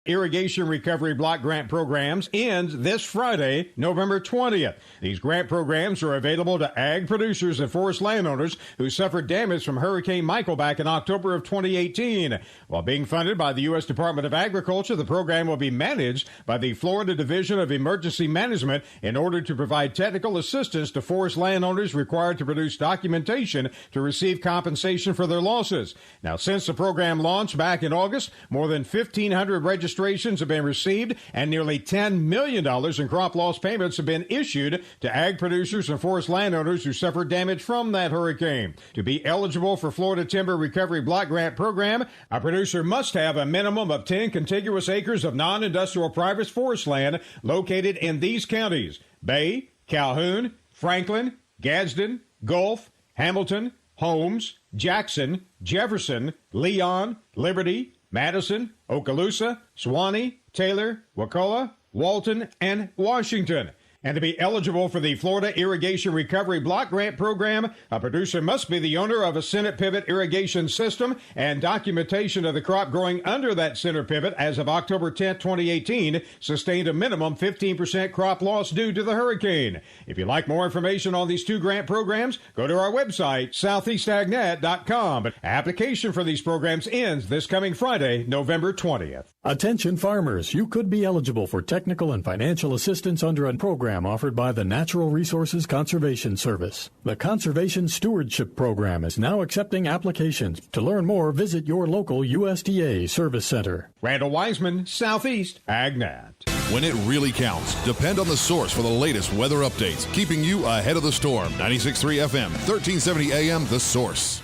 Irrigation Recovery Block Grant programs ends this Friday, November 20th. These grant programs are available to ag producers and forest landowners who suffered damage from Hurricane Michael back in October of 2018. While being funded by the U.S. Department of Agriculture, the program will be managed by the Florida Division of Emergency Management in order to provide technical assistance to forest landowners required to produce documentation to receive compensation for their losses. Now, since the program launched back in August, more than 1,500 registrations have been received and nearly $10 million in crop loss payments have been issued to ag producers and forest landowners who suffered damage from that hurricane. To be eligible for Florida Timber Recovery Block Grant Program, a producer must have a minimum of 10 contiguous acres of non-industrial private forest land located in these counties: Bay, Calhoun, Franklin, Gadsden, Gulf, Hamilton, Holmes, Jackson, Jefferson, Leon, Liberty, Madison, Okaloosa, Suwannee, Taylor, Ocala, Walton, and Washington. And to be eligible for the Florida Irrigation Recovery Block Grant Program, a producer must be the owner of a center pivot irrigation system, and documentation of the crop growing under that center pivot as of October 10, 2018, sustained a minimum 15% crop loss due to the hurricane. If you'd like more information on these two grant programs, go to our website, southeastagnet.com. But application for these programs ends this coming Friday, November 20th. Attention farmers, you could be eligible for technical and financial assistance under a program offered by the Natural Resources Conservation Service. The Conservation Stewardship Program is now accepting applications. To learn more, visit your local USDA Service Center. Randall Wiseman, Southeast AgNet. When it really counts, depend on the source for the latest weather updates, keeping you ahead of the storm. 96.3 FM, 1370 AM, The Source.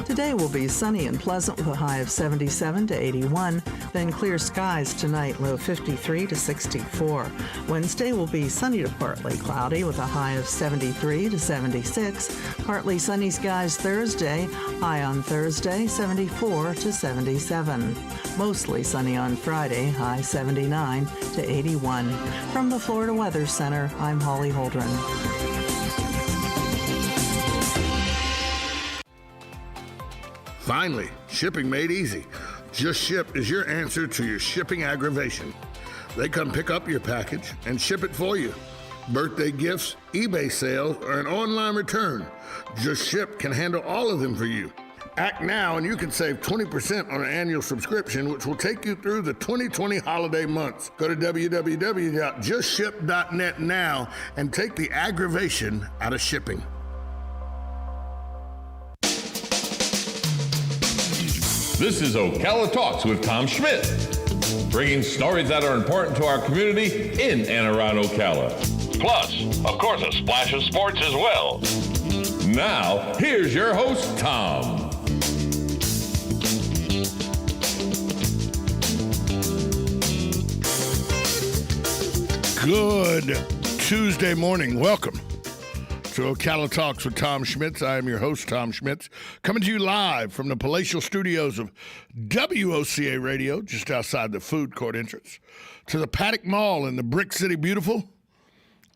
Today will be sunny and pleasant with a high of 77 to 81. Then clear skies tonight, low 53 to 64. Wednesday will be sunny to partly cloudy with a high of 73 to 76. Partly sunny skies Thursday, high on Thursday 74 to 77. Mostly sunny on Friday, high 79 to 81. From the Florida Weather Center, I'm Holly Holdren. Finally, shipping made easy. Just Ship is your answer to your shipping aggravation. They come pick up your package and ship it for you. Birthday gifts, eBay sales, or an online return. Just Ship can handle all of them for you. Act now and you can save 20% on an annual subscription, which will take you through the 2020 holiday months. Go to www.justship.net now and take the aggravation out of shipping. This is Ocala Talks with Tom Schmitz, bringing stories that are important to our community in and around Ocala. Plus, of course, a splash of sports as well. Now, here's your host, Tom. Good Tuesday morning. Welcome to Ocala Talks with Tom Schmitz. I am your host, Tom Schmitz, coming to you live from the palatial studios of WOCA Radio, just outside the food court entrance, to the Paddock Mall in the Brick City Beautiful,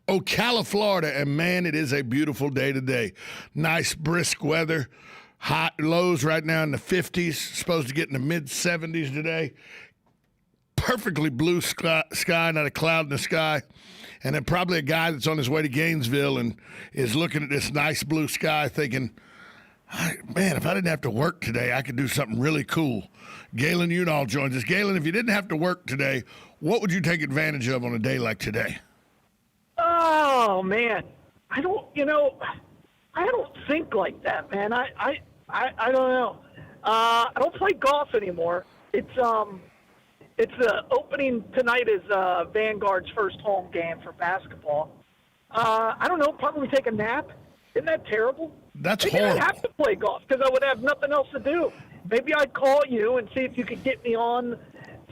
Ocala, Florida. And man, it is a beautiful day today. Nice, brisk weather. Hot lows right now in the 50s. Supposed to get in the mid-70s today. Perfectly blue sky, not a cloud in the sky. And then probably a guy that's on his way to Gainesville and is looking at this nice blue sky thinking, man, if I didn't have to work today, I could do something really cool. Galen Unall joins us. Galen, if you didn't have to work today, what would you take advantage of on a day like today? Oh, man. I don't think like that, man. I don't know. I don't play golf anymore. It's the opening tonight is Vanguard's first home game for basketball. I don't know, probably take a nap. Isn't that terrible? That's Maybe horrible. I'd have to play golf because I would have nothing else to do. Maybe I'd call you and see if you could get me on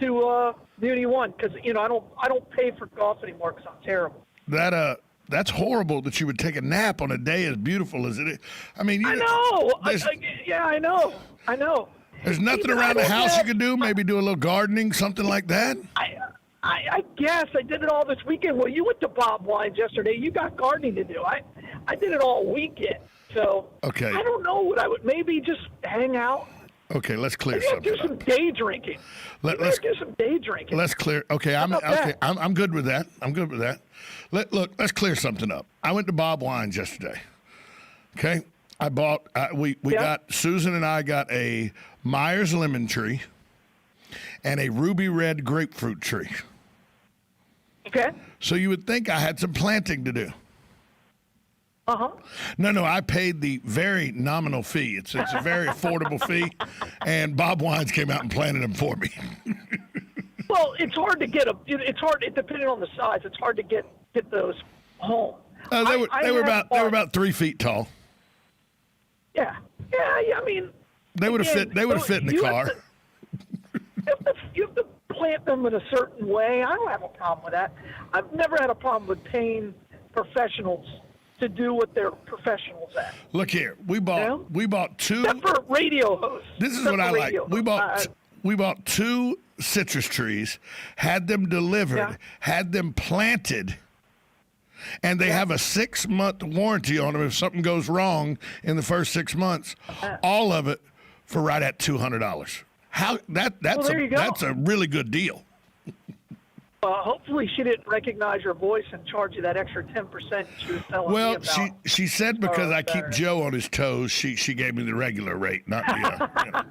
to Muni One because I don't pay for golf anymore because I'm terrible. That's horrible that you would take a nap on a day as beautiful as it is. I mean, I know. I know. There's nothing around the house you can do? Maybe do a little gardening, something like that? I guess I did it all this weekend. Well, you went to Bob Wine's yesterday. You got gardening to do. I did it all weekend. So okay. I don't know what I would. Maybe just hang out Okay, let's clear You gotta something do some up. day drinking. Let's do some day drinking. Let's clear. Okay, I'm good with that. I'm good with that. Let's clear something up. I went to Bob Wine's yesterday. Okay, I bought. We got Susan and I got a Myers lemon tree and a ruby red grapefruit tree. Okay. So you would think I had some planting to do. Uh-huh. No, I paid the very nominal fee. It's a very affordable fee, and Bob Wines came out and planted them for me. Well, it's hard to get them. It's hard, depending on the size. It's hard to get those home. They were about 3 feet tall. Yeah. I mean, They would have fit. They would have fit in the car. You have to plant them in a certain way. I don't have a problem with that. I've never had a problem with paying professionals to do what they're professionals at. Look here, we bought two. Except for radio hosts. This is what I like. We bought 2 citrus trees, had them delivered, had them planted, and they have a 6-month warranty on them if something goes wrong in the first 6 months. All of it for right at $200. That's a really good deal. Hopefully she didn't recognize your voice and charge you that extra 10% she was telling me about. Well, she said because I keep Joe on his toes, she gave me the regular rate, not the.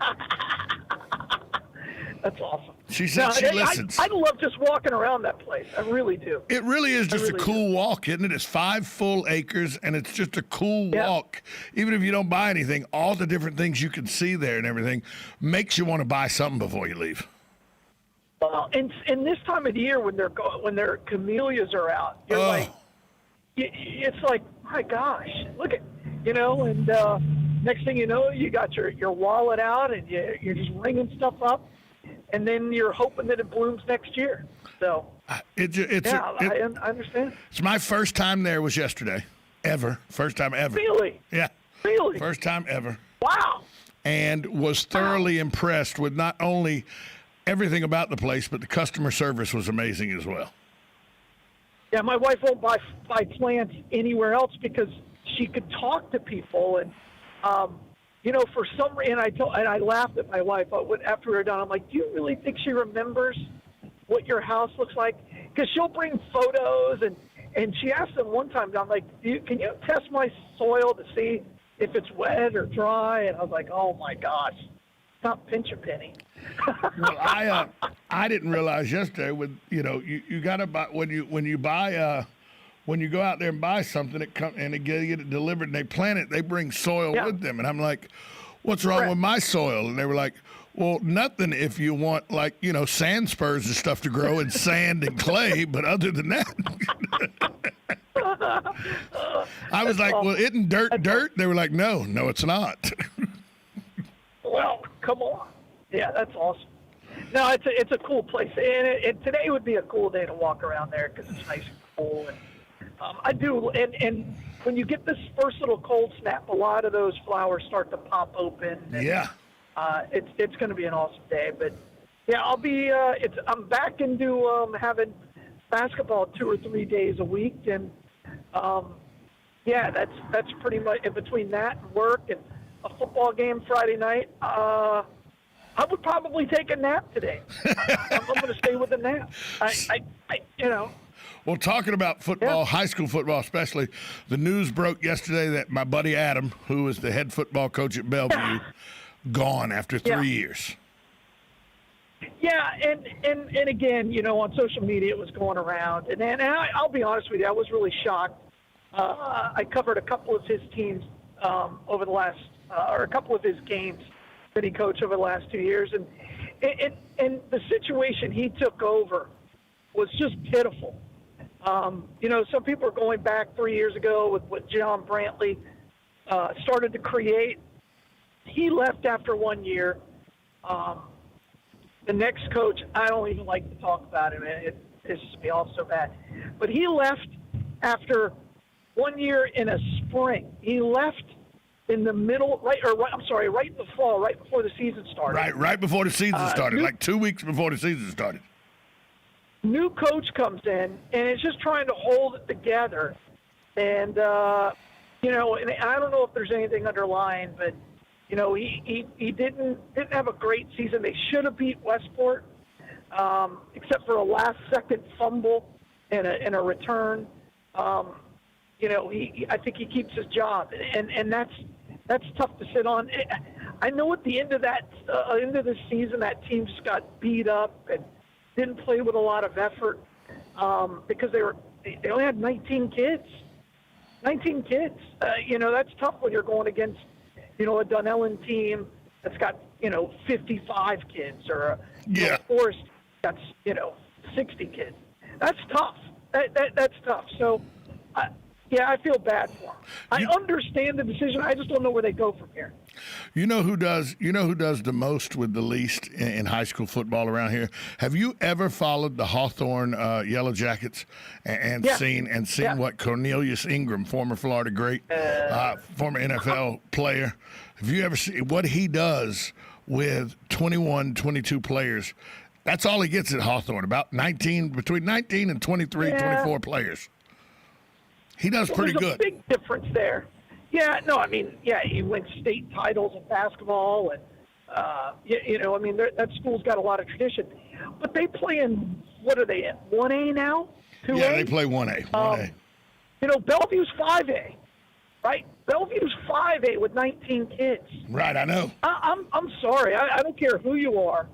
That's awesome. She said she listens. I love just walking around that place. I really do. It really is just a cool walk, isn't it? It's 5 full acres, and it's just a cool walk. Even if you don't buy anything, all the different things you can see there and everything makes you want to buy something before you leave. Well, and this time of the year when their camellias are out, you're like, it's like, my gosh, look at, and next thing you know, you got your wallet out and you're just ringing stuff up, and then you're hoping that it blooms next year. So I understand. It's my first time there was yesterday, ever. First time ever. Really? Yeah. Really? First time ever. Wow. And was thoroughly impressed with not only everything about the place, but the customer service was amazing as well. Yeah, my wife won't buy plants anywhere else because she could talk to people, and for some reason, I laughed at my wife after we were done. I'm like, do you really think she remembers what your house looks like? Because she'll bring photos, and she asked them one time, I'm like, can you test my soil to see if it's wet or dry? And I was like, oh my gosh, not pinch a penny. Well, I didn't realize yesterday you got to buy when you go out there and buy something and they get it delivered and they plant it, they bring soil with them, and I'm like, what's wrong with my soil? And they were like, well, nothing if you want sand spurs and stuff to grow and sand and clay, but other than that. I was like, well, isn't dirt? They were like, no, it's not. Well, come on. Yeah, that's awesome. No, it's a cool place, and today would be a cool day to walk around there because it's nice and cool. And I do, and when you get this first little cold snap, a lot of those flowers start to pop open. And, it's going to be an awesome day. But yeah, I'll be. I'm back into having basketball 2 or 3 days a week, and that's pretty much in between that and work and a football game Friday night. I would probably take a nap today. I'm going to stay with a nap. Well, talking about football, high school football especially, the news broke yesterday that my buddy Adam, who is the head football coach at Bellevue, gone after 3 years. Yeah, and again, on social media it was going around. And I'll be honest with you, I was really shocked. I covered a couple of his teams over the last or a couple of his games that he coached over the last 2 years, and the situation he took over was just pitiful. Some people are going back 3 years ago with what John Brantley started to create. He left after 1 year. The next coach, I don't even like to talk about him. It pisses me off so bad. But he left after 1 year in a spring. He left in the middle, right in the fall, right before the season started. Right before the season started, like 2 weeks before the season started. New coach comes in, and it's just trying to hold it together. And, and I don't know if there's anything underlying, but He didn't have a great season. They should have beat Westport, except for a last-second fumble and a return. I think he keeps his job, and that's tough to sit on. I know at the end of the season, that team just got beat up and didn't play with a lot of effort because they only had 19 kids. 19 kids. That's tough when you're going against a Dunellen team that's got 55 kids, or a Forest that's 60 kids. That's tough. That's tough. So. I feel bad for him. I understand the decision. I just don't know where they go from here. You know who does the most with the least in high school football around here? Have you ever followed the Hawthorne Yellow Jackets and seen what Cornelius Ingram, former Florida great, former NFL player, have you ever seen what he does with 21, 22 players? That's all he gets at Hawthorne, about between 19 and 23, 24 players. He does pretty good. There's a big difference there. He wins state titles in basketball, and that school's got a lot of tradition. But they play in, what are they in, 1A now? 2A? Yeah, they play 1A. 1A. Bellevue's 5A, right? Bellevue's 5A with 19 kids. Right, I know. I'm sorry. I don't care who you are.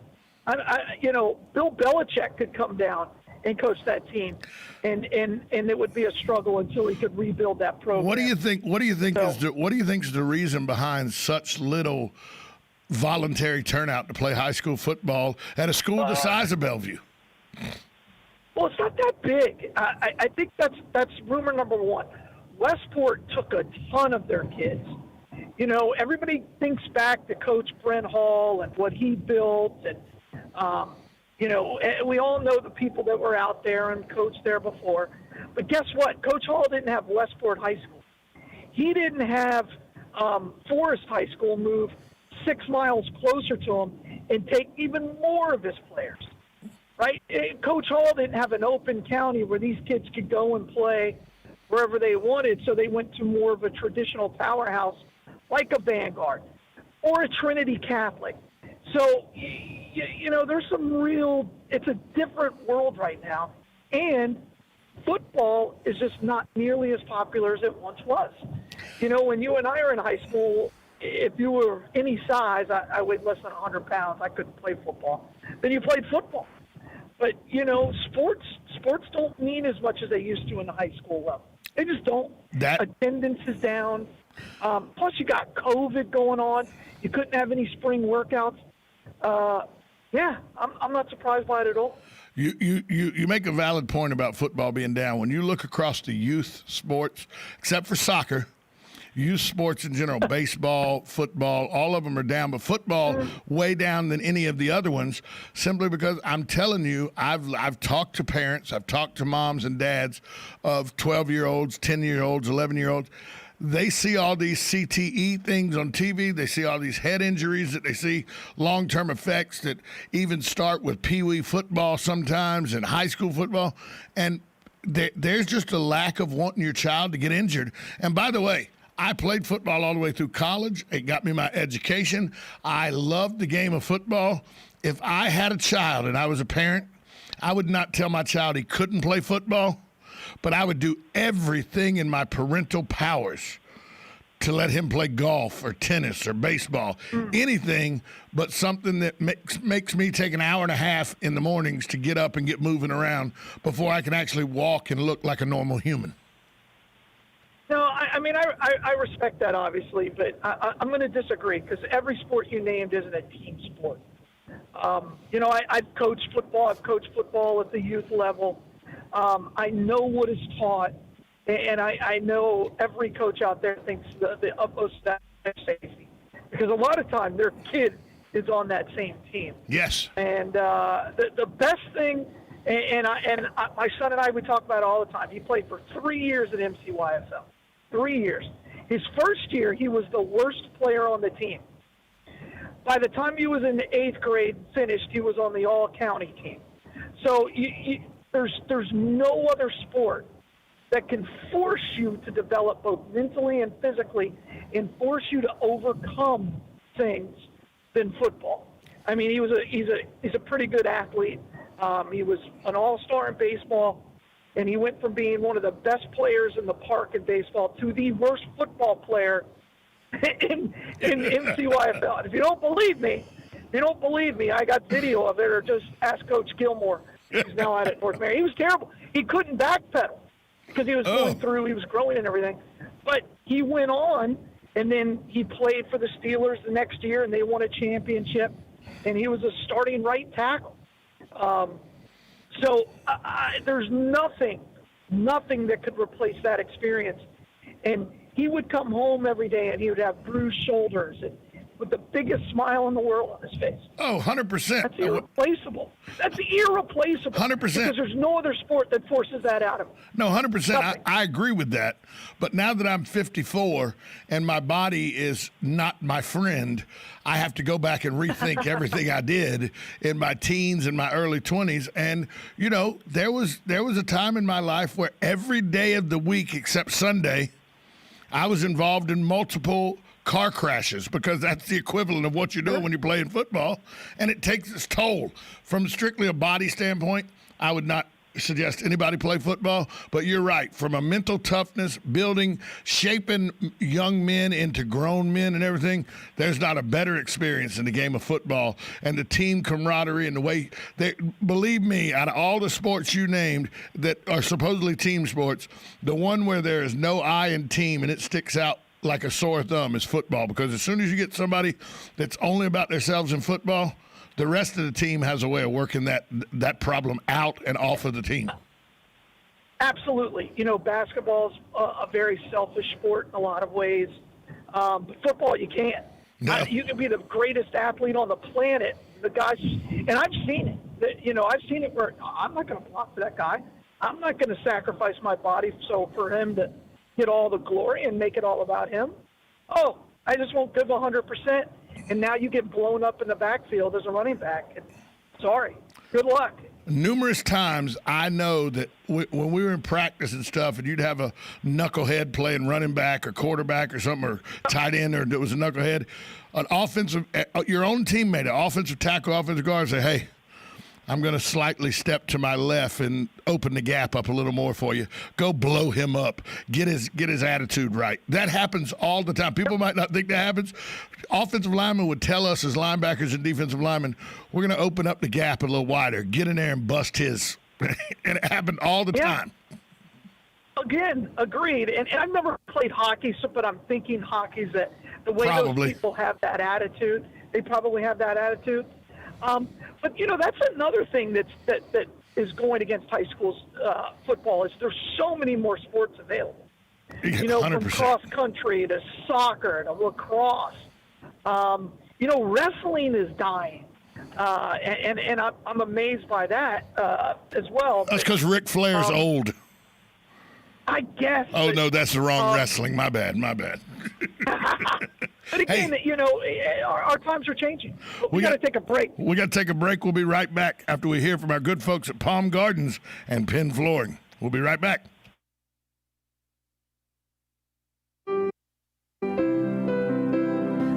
Bill Belichick could come down and coach that team, and it would be a struggle until he could rebuild that program. What do you think is the reason behind such little voluntary turnout to play high school football at a school the size of Bellevue? Well, it's not that big. I think that's rumor number one. Westport took a ton of their kids. Everybody thinks back to Coach Brent Hall and what he built, and we all know the people that were out there and coached there before. But guess what? Coach Hall didn't have Westport High School. He didn't have Forest High School move 6 miles closer to him and take even more of his players, right? Coach Hall didn't have an open county where these kids could go and play wherever they wanted, so they went to more of a traditional powerhouse like a Vanguard or a Trinity Catholic. So, there's it's a different world right now. And football is just not nearly as popular as it once was. When you and I are in high school, if you were any size, I weighed less than 100 pounds, I couldn't play football. Then you played football. But, sports don't mean as much as they used to in the high school level. They just don't. Attendance is down. Plus, you got COVID going on. You couldn't have any spring workouts. I'm not surprised by it at all. You make a valid point about football being down. When you look across the youth sports, except for soccer, youth sports in general, baseball, football, all of them are down. But football, way down than any of the other ones, simply because I'm telling you, I've talked to parents, I've talked to moms and dads of 12-year-olds, 10-year-olds, 11-year-olds. They see all these CTE things on TV. They see all these head injuries that they see, long-term effects that even start with peewee football sometimes and high school football. And there's just a lack of wanting your child to get injured. And by the way, I played football all the way through college. It got me my education. I loved the game of football. If I had a child and I was a parent, I would not tell my child he couldn't play football, but I would do everything in my parental powers to let him play golf or tennis or baseball, anything but something that makes me take an hour and a half in the mornings to get up and get moving around before I can actually walk and look like a normal human. No, I respect that, obviously, but I'm going to disagree because every sport you named isn't a team sport. I've coached football. I've coached football at the youth level. I know what is taught, and I know every coach out there thinks the utmost safety because a lot of time their kid is on that same team. Yes. And the best thing, my son and I, we talk about it all the time. He played for 3 years at MCYSL. 3 years. His first year, he was the worst player on the team. By the time he was in the 8th grade, finished, he was on the all-county team. So there's no other sport that can force you to develop both mentally and physically and force you to overcome things than football. I mean, he's a pretty good athlete. He was an all-star in baseball, and he went from being one of the best players in the park in baseball to the worst football player in MCYFL. And if you don't believe me, I got video of it, or just ask Coach Gilmore. He's now out at North Marion. He was terrible. He couldn't backpedal because he was going through, he was growing and everything. But he went on, and then he played for the Steelers the next year, and they won a championship, and he was a starting right tackle. So there's nothing that could replace that experience. And he would come home every day, and he would have bruised shoulders and with the biggest smile in the world on his face. Oh, 100%. That's irreplaceable. That's irreplaceable. 100%. Because there's no other sport that forces that out of him. No, 100%. I agree with that. But now that I'm 54 and my body is not my friend, I have to go back and rethink everything I did in my teens and my early 20s. And, you know, there was a time in my life where every day of the week except Sunday, I was involved in multiple car crashes, because that's the equivalent of what you're doing when you're playing football, and it takes its toll. From strictly a body standpoint, I would not suggest anybody play football, but you're right. From a mental toughness, building, shaping young men into grown men and everything, there's not a better experience in the game of football, and the team camaraderie and the way they, believe me, out of all the sports you named that are supposedly team sports, the one where there is no I in team and it sticks out like a sore thumb is football, because as soon as you get somebody that's only about themselves in football, the rest of the team has a way of working that problem out and off of the team. Absolutely. You know, basketball's a very selfish sport in a lot of ways. But football, you can't. No. You can be the greatest athlete on the planet. The guys, and I've seen it. I've seen it where I'm not going to block for that guy. I'm not going to sacrifice my body for him to get all the glory and make it all about him. Oh, I just won't give 100%. And now you get blown up in the backfield as a running back. Sorry. Good luck. Numerous times I know that when we were in practice and stuff, and you'd have a knucklehead playing running back or quarterback or something, or tight end, or it was a knucklehead, your own teammate, an offensive tackle, offensive guard, say, hey, I'm going to slightly step to my left and open the gap up a little more for you. Go blow him up. Get his attitude right. That happens all the time. People might not think that happens. Offensive linemen would tell us as linebackers and defensive linemen, we're going to open up the gap a little wider. Get in there and bust his. And it happened all the time. Again, agreed. And I've never played hockey, but I'm thinking hockey's that the way those people have that attitude, they probably have that attitude. But, that's another thing that is going against high school football is there's so many more sports available. 100%. From cross country to soccer to lacrosse. Wrestling is dying. And I'm amazed by that as well. That's because Ric Flair's old. I guess. Oh, no, that's the wrong wrestling. My bad. But again, our times are changing. We got to take a break. We got to take a break. We'll be right back after we hear from our good folks at Palm Gardens and Penn Flooring. We'll be right back.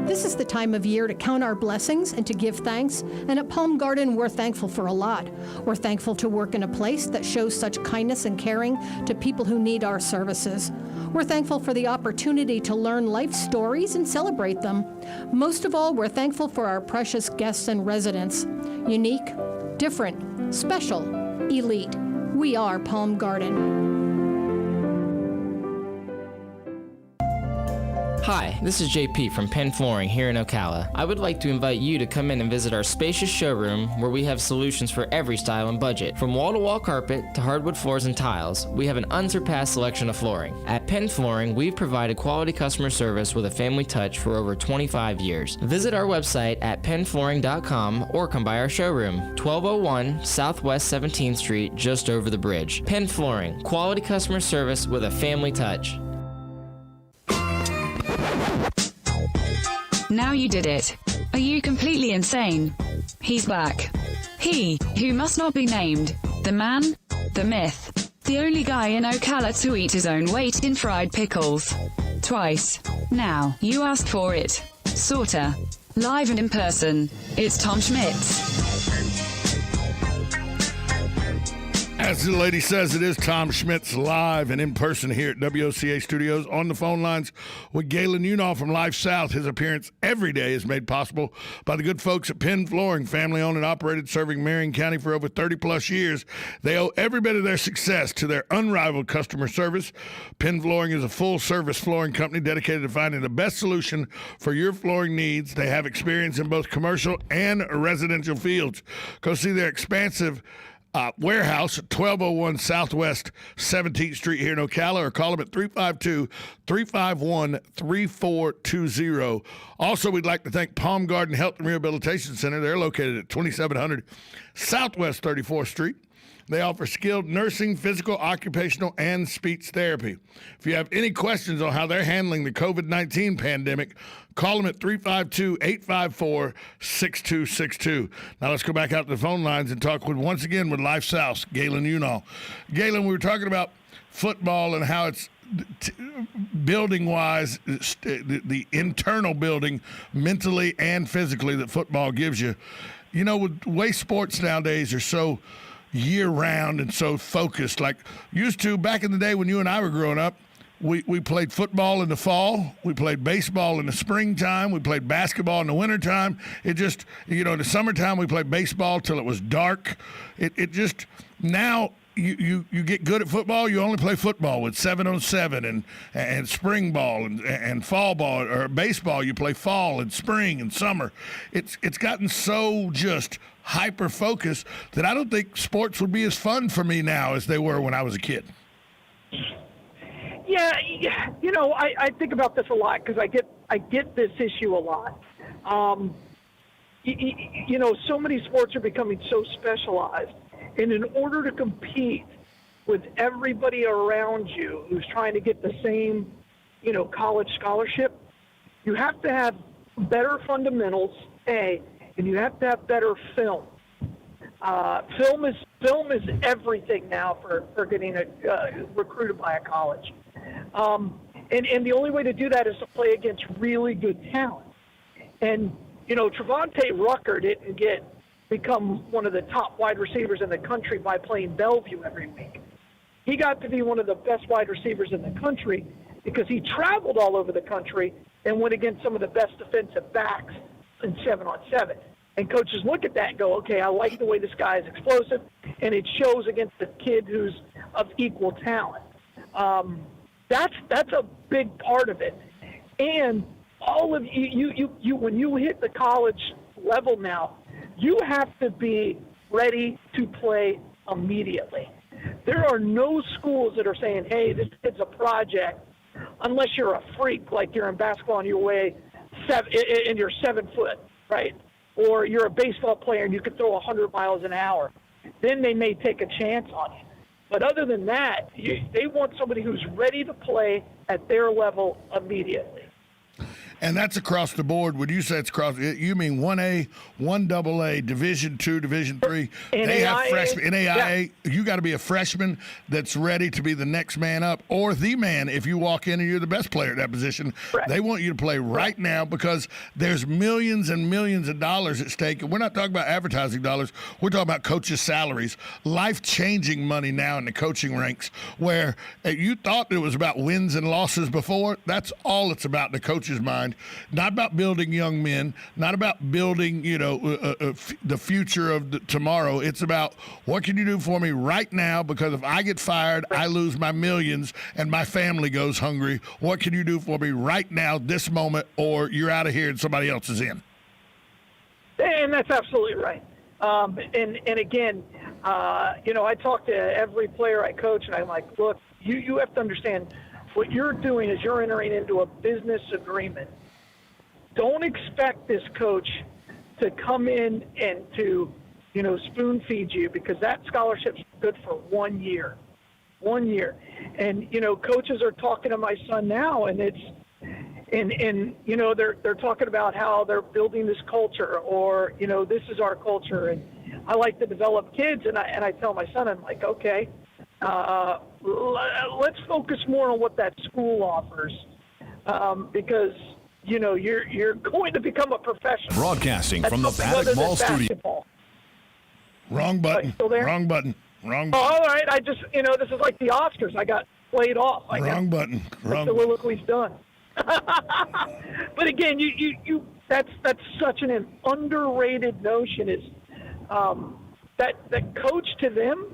This is the time of year to count our blessings and to give thanks, and at Palm Garden, we're thankful for a lot. We're thankful to work in a place that shows such kindness and caring to people who need our services. We're thankful for the opportunity to learn life stories and celebrate them. Most of all, we're thankful for our precious guests and residents. Unique, different, special, elite. We are Palm Garden. Hi, this is JP from Penn Flooring here in Ocala. I would like to invite you to come in and visit our spacious showroom where we have solutions for every style and budget. From wall-to-wall carpet to hardwood floors and tiles, we have an unsurpassed selection of flooring. At Penn Flooring, we've provided quality customer service with a family touch for over 25 years. Visit our website at pennflooring.com or come by our showroom, 1201 Southwest 17th Street, just over the bridge. Penn Flooring, quality customer service with a family touch. Now you did it. Are you completely insane? He's back. He, who must not be named. The man, the myth. The only guy in Ocala to eat his own weight in fried pickles. Twice. Now, you asked for it. Sorta. Live and in person, it's Tom Schmitz. As the lady says, it is Tom Schmitz live and in person here at WOCA Studios. On the phone lines with Galen Unall from Life South. His appearance every day is made possible by the good folks at Penn Flooring, family-owned and operated, serving Marion County for over 30-plus years. They owe every bit of their success to their unrivaled customer service. Penn Flooring is a full-service flooring company dedicated to finding the best solution for your flooring needs. They have experience in both commercial and residential fields. Go see their expansive warehouse at 1201 Southwest 17th Street here in Ocala, or call them at 352-351-3420. Also, we'd like to thank Palm Garden Health and Rehabilitation Center. They're located at 2700 Southwest 34th Street. They offer skilled nursing, physical, occupational, and speech therapy. If you have any questions on how they're handling the COVID-19 pandemic, call them at 352-854-6262. Now let's go back out to the phone lines and talk once again with Life South, Galen Unall. Galen, we were talking about football and how it's building-wise, the internal building mentally and physically that football gives you. You know, with the way sports nowadays are so year-round and so focused, like used to back in the day when you and I were growing up, we played football in the fall, we played baseball in the springtime, we played basketball in the wintertime. It just, in the summertime we played baseball till it was dark. It just, now you get good at football, you only play football with 7-on-7 and spring ball and fall ball, or baseball you play fall and spring and summer. It's gotten so just hyper focused that I don't think sports would be as fun for me now as they were when I was a kid. Yeah, I think about this a lot because I get this issue a lot. So many sports are becoming so specialized, and in order to compete with everybody around you who's trying to get the same, college scholarship, you have to have better fundamentals, and you have to have better film. Film is everything now for getting recruited by a college. And the only way to do that is to play against really good talent. And, Trevante Rucker didn't become one of the top wide receivers in the country by playing Bellevue every week. He got to be one of the best wide receivers in the country because he traveled all over the country and went against some of the best defensive backs in 7-on-7. And coaches look at that and go, okay, I like the way this guy is explosive, and it shows against a kid who's of equal talent. That's a big part of it. And all of you when you hit the college level now, you have to be ready to play immediately. There are no schools that are saying, hey, this kid's a project, unless you're a freak, like you're in basketball and you weigh and you're 7 foot, right? Or you're a baseball player and you can throw 100 miles an hour. Then they may take a chance on you. But other than that, they want somebody who's ready to play at their level immediately. And that's across the board. Would you say it's across? You mean 1A, 1AA, Division II, Division III? They have freshmen. NAIA, yeah. You got to be a freshman that's ready to be the next man up, or the man if you walk in and you're the best player at that position. Right. They want you to play right now because there's millions and millions of dollars at stake. And we're not talking about advertising dollars. We're talking about coaches' salaries, life-changing money now in the coaching ranks, where you thought it was about wins and losses before. That's all it's about in the coach's mind. Not about building young men, not about building, the future of tomorrow. It's about what can you do for me right now? Because if I get fired, I lose my millions and my family goes hungry. What can you do for me right now, this moment, or you're out of here and somebody else is in? And that's absolutely right. And again, I talk to every player I coach, and I'm like, look, you have to understand what you're doing is you're entering into a business agreement. Don't expect this coach to come in and to, spoon feed you, because that scholarship's good for 1 year. 1 year. And, coaches are talking to my son now, and they're talking about how they're building this culture, or, this is our culture. And I like to develop kids, and I tell my son, I'm like, okay, let's focus more on what that school offers, because you're going to become a professional. Broadcasting from the Paddock Mall studio. Wrong button. Still there? Wrong button. Wrong Oh, button. all right. I just, this is like the Oscars. I got played off. Wrong button. Wrong So button. look what he's done. But again, that's such an underrated notion is that coach to them,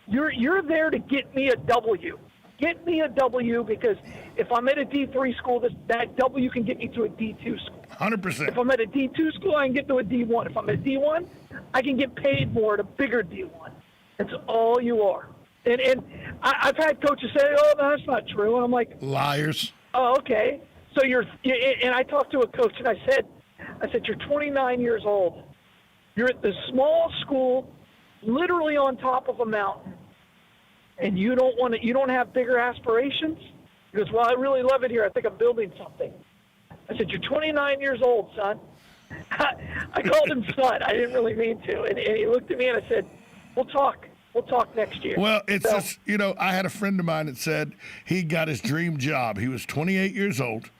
you're there to get me a W. Get me a W, because if I'm at a D3 school, that W can get me to a D2 school. 100%. If I'm at a D2 school, I can get to a D1. If I'm at a D1, I can get paid more at a bigger D1. That's all you are. And I've had coaches say, "Oh, no, that's not true," and I'm like, Liars. "Oh, okay." So and I talked to a coach, and I said, "You're 29 years old. You're at the small school, literally on top of a mountain, and you don't have bigger aspirations?" He goes, "Well, I really love it here. I think I'm building something." I said, "You're 29 years old, son." I called him son. I didn't really mean to. And he looked at me and I said, We'll talk next year. Well, it's just, I had a friend of mine that said he got his dream job. He was 28 years old.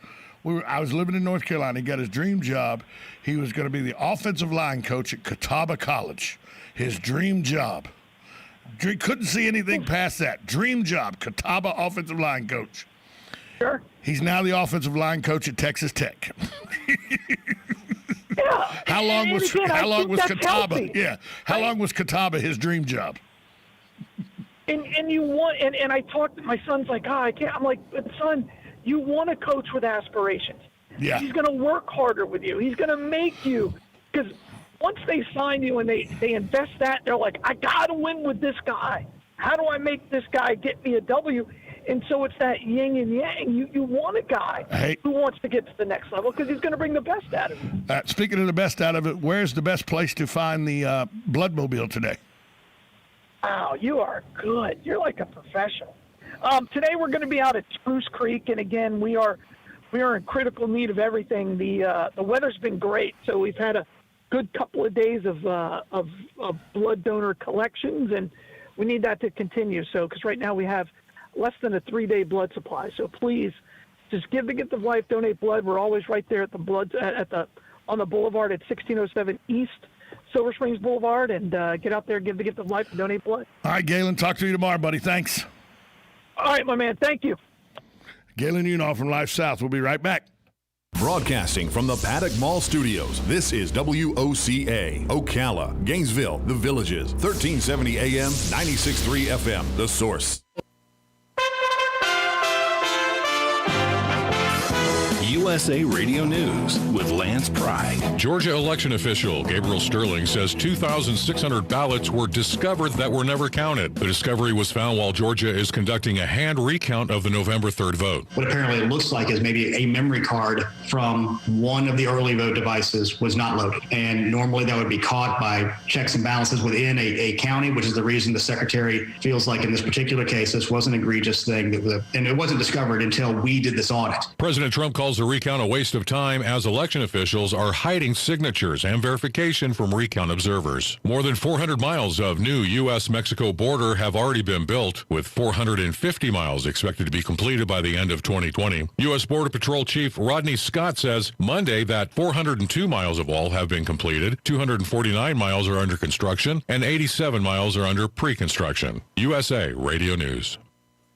I was living in North Carolina. He got his dream job. He was going to be the offensive line coach at Catawba College. His dream job. Couldn't see anything past that. Dream job, Catawba offensive line coach. Sure. He's now the offensive line coach at Texas Tech. Yeah. How long was Catawba? Healthy. Yeah. How long was Catawba his dream job? And you want and I talked. My son's like, I can't. I'm like, but son, you want to coach with aspirations. Yeah. He's going to work harder with you. He's going to make you, because once they sign you and they invest that, they're like, I got to win with this guy. How do I make this guy get me a W? And so it's that yin and yang. You want a guy who wants to get to the next level because he's going to bring the best out of it. Speaking of the best out of it, where's the best place to find the Bloodmobile today? Wow, you are good. You're like a professional. Today we're going to be out at Spruce Creek, and again, we are in critical need of everything. The weather's been great, so we've had a good couple of days of blood donor collections, and we need that to continue. So, because right now we have less than a 3-day blood supply. So please, just give the gift of life, donate blood. We're always right there at on the boulevard at 1607 East Silver Springs Boulevard, and get out there, give the gift of life, and donate blood. All right, Galen, talk to you tomorrow, buddy. Thanks. All right, my man. Thank you. Galen Unall from Life South. We'll be right back. Broadcasting from the Paddock Mall Studios, this is WOCA, Ocala, Gainesville, The Villages, 1370 AM, 96.3 FM, The Source. USA Radio News with Lance Pride. Georgia election official Gabriel Sterling says 2,600 ballots were discovered that were never counted. The discovery was found while Georgia is conducting a hand recount of the November 3rd vote. What apparently it looks like is maybe a memory card from one of the early vote devices was not loaded. And normally that would be caught by checks and balances within a county, which is the reason the secretary feels like in this particular case, this was an egregious thing. And it wasn't discovered until we did this audit. President Trump calls the recount a waste of time as election officials are hiding signatures and verification from recount observers. More than 400 miles of new U.S.-Mexico border have already been built, with 450 miles expected to be completed by the end of 2020. U.S. Border Patrol Chief Rodney Scott says Monday that 402 miles of wall have been completed, 249 miles are under construction, and 87 miles are under pre-construction. USA Radio News.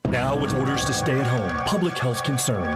Now with orders to stay at home, public health concerns.